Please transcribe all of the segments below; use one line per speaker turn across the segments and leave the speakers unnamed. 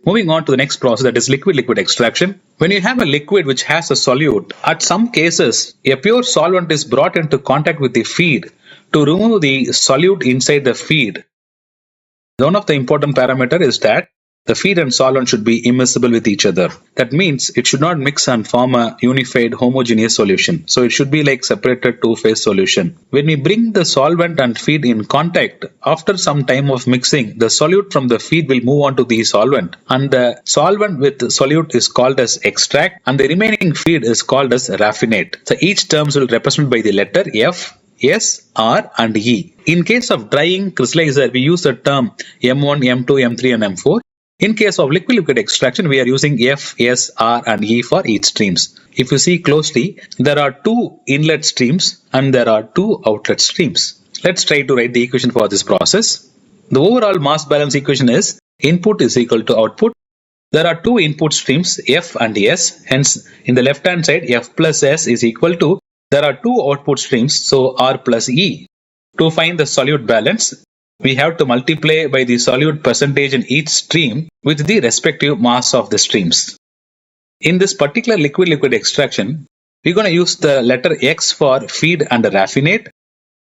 Moving on to the next process, that is liquid-liquid extraction. When you have a liquid which has a solute, at some cases, a pure solvent is brought into contact with the feed to remove the solute inside the feed. One of the important parameters is that the feed and solvent should be immiscible with each other. That means it should not mix and form a unified homogeneous solution. So it should be like separated two-phase solution. When we bring the solvent and feed in contact, after some time of mixing, the solute from the feed will move on to the solvent, and the solvent with solute is called as extract, and the remaining feed is called as raffinate. So each terms will represent by the letter F, S, R and E. In case of drying crystallizer, we use the term M1, M2, M3 and M4. In case of liquid-liquid extraction, we are using F, S, R and E for each streams. If you see closely, there are two inlet streams and there are two outlet streams. Let's try to write the equation for this process. The overall mass balance equation is input is equal to output. There are two input streams, F and S. Hence, in the left-hand side, F plus S is equal to, there are two output streams, so R plus E. To find the solute balance, we have to multiply by the solute percentage in each stream with the respective mass of the streams. In this particular liquid-liquid extraction, we're going to use the letter X for feed and raffinate,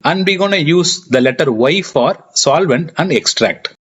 and we're going to use the letter Y for solvent and extract.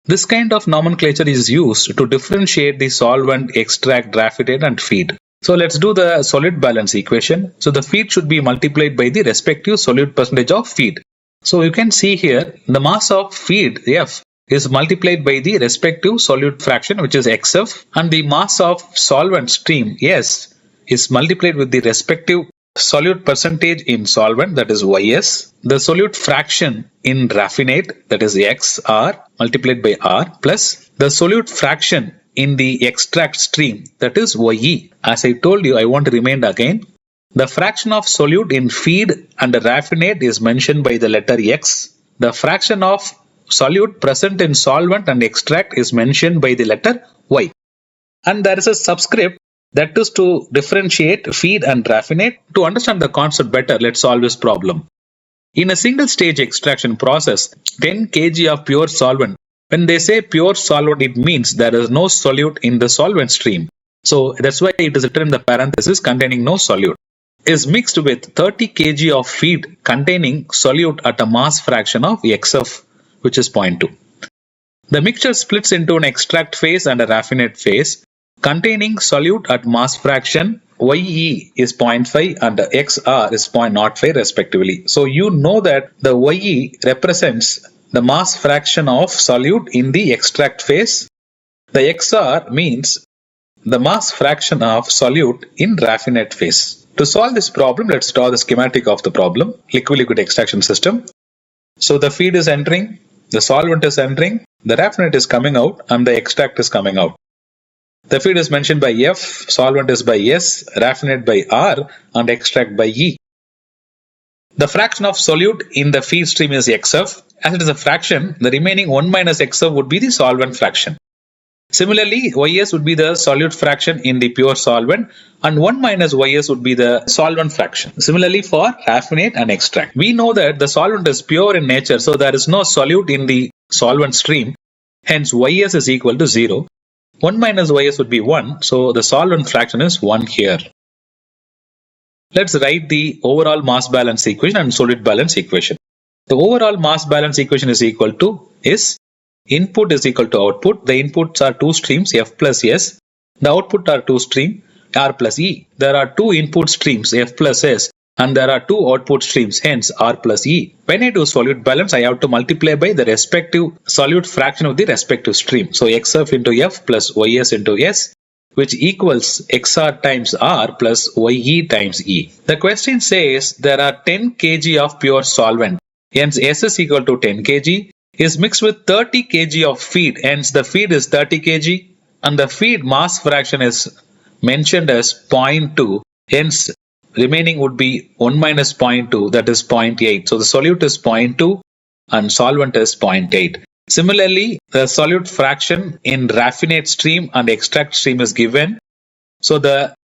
This kind of nomenclature is used to differentiate the solvent, extract, raffinate and feed. So let's do the solute balance equation. So the feed should be multiplied by the respective solute percentage of feed. So you can see here the mass of feed F is multiplied by the respective solute fraction, which is XF, and the mass of solvent stream S is multiplied with the respective solute percentage in solvent, that is YS, the solute fraction in raffinate, that is XR multiplied by R, plus the solute fraction in the extract stream, that is YE. As I told you, I want to remind again, the fraction of solute in feed and raffinate is mentioned by the letter X. The fraction of solute present in solvent and extract is mentioned by the letter Y. And there is a subscript that is to differentiate feed and raffinate. To understand the concept better, let's solve this problem. In a single stage extraction process, 10 kg of pure solvent. When they say pure solvent, it means there is no solute in the solvent stream. So that's why it is written in the parenthesis containing no solute. Is mixed with 30 kg of feed containing solute at a mass fraction of XF, which is 0.2. The mixture splits into an extract phase and a raffinate phase containing solute at mass fraction YE is 0.5 and the XR is 0.05 respectively. So you know that the YE represents the mass fraction of solute in the extract phase. The XR means the mass fraction of solute in raffinate phase. To solve this problem, let's draw the schematic of the problem, liquid-liquid extraction system. So the feed is entering, the solvent is entering, the raffinate is coming out and the extract is coming out. The feed is mentioned by F, solvent is by S, raffinate by R and extract by E. The fraction of solute in the feed stream is XF. As it is a fraction, the remaining 1 minus XF would be the solvent fraction. Similarly, YS would be the solute fraction in the pure solvent and 1 minus YS would be the solvent fraction. Similarly for raffinate and extract. We know that the solvent is pure in nature, so there is no solute in the solvent stream. Hence YS is equal to 0. 1 minus YS would be 1, so the solvent fraction is 1 here. Let's write the overall mass balance equation and solute balance equation. The overall mass balance equation is equal to is input is equal to output. The inputs are two streams F plus S. The output are two streams R plus E. There are two input streams F plus S and there are two output streams, hence R plus E. When I do solute balance, I have to multiply by the respective solute fraction of the respective stream. So XF into F plus YS into S, which equals XR times R plus YE times E. The question says there are 10 kg of pure solvent. Hence S is equal to 10 kg. Is mixed with 30 kg of feed, hence the feed is 30 kg and the feed mass fraction is mentioned as 0.2, hence remaining would be 1 minus 0.2, that is 0.8. So the solute is 0.2 and solvent is 0.8. Similarly, the solute fraction in raffinate stream and extract stream is given. So the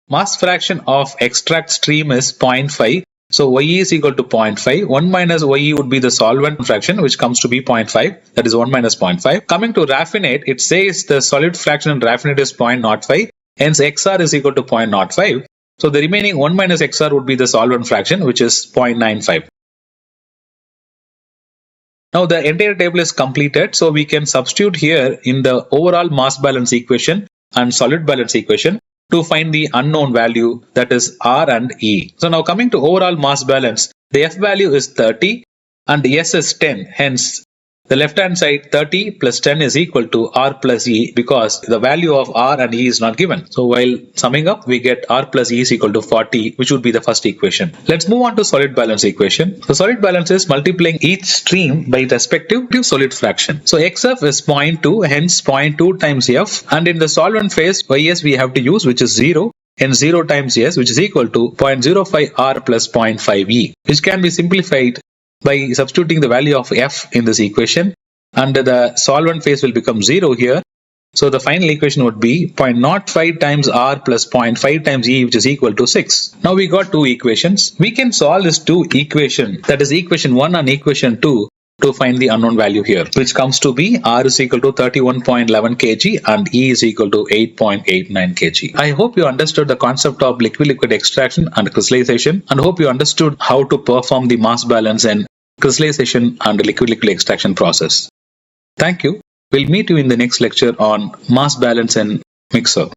mass fraction of extract stream is 0.5. So Ye is equal to 0.5. 1 minus Ye would be the solvent fraction, which comes to be 0.5. That is 1 minus 0.5. Coming to raffinate, it says the solute fraction in raffinate is 0.05. Hence XR is equal to 0.05. So the remaining 1 minus XR would be the solvent fraction, which is 0.95. Now the entire table is completed, so we can substitute here in the overall mass balance equation and solute balance equation to find the unknown value, that is R and E. So now coming to overall mass balance, the F value is 30 and S is 10. Hence, the left hand side 30 plus 10 is equal to R plus E, because the value of R and E is not given. So while summing up, we get R plus E is equal to 40, which would be the first equation. Let's move on to solute balance equation. The solute balance is multiplying each stream by respective solute fraction. So XF is 0.2, hence 0.2 times F, and in the solvent phase, Ys we have to use, which is 0. And 0 times S, which is equal to 0.05 R plus 0.5 E, which can be simplified by substituting the value of F in this equation, and the solvent phase will become 0 here. So the final equation would be 0.05 times R plus 0.5 times E, which is equal to 6. Now we got two equations. We can solve these two equations, that is equation 1 and equation 2, to find the unknown value here, which comes to be R is equal to 31.11 kg and E is equal to 8.89 kg. I hope you understood the concept of liquid-liquid extraction and crystallization, and hope you understood how to perform the mass balance and crystallization and liquid-liquid extraction process. Thank you. We'll meet you in the next lecture on mass balance and mixer.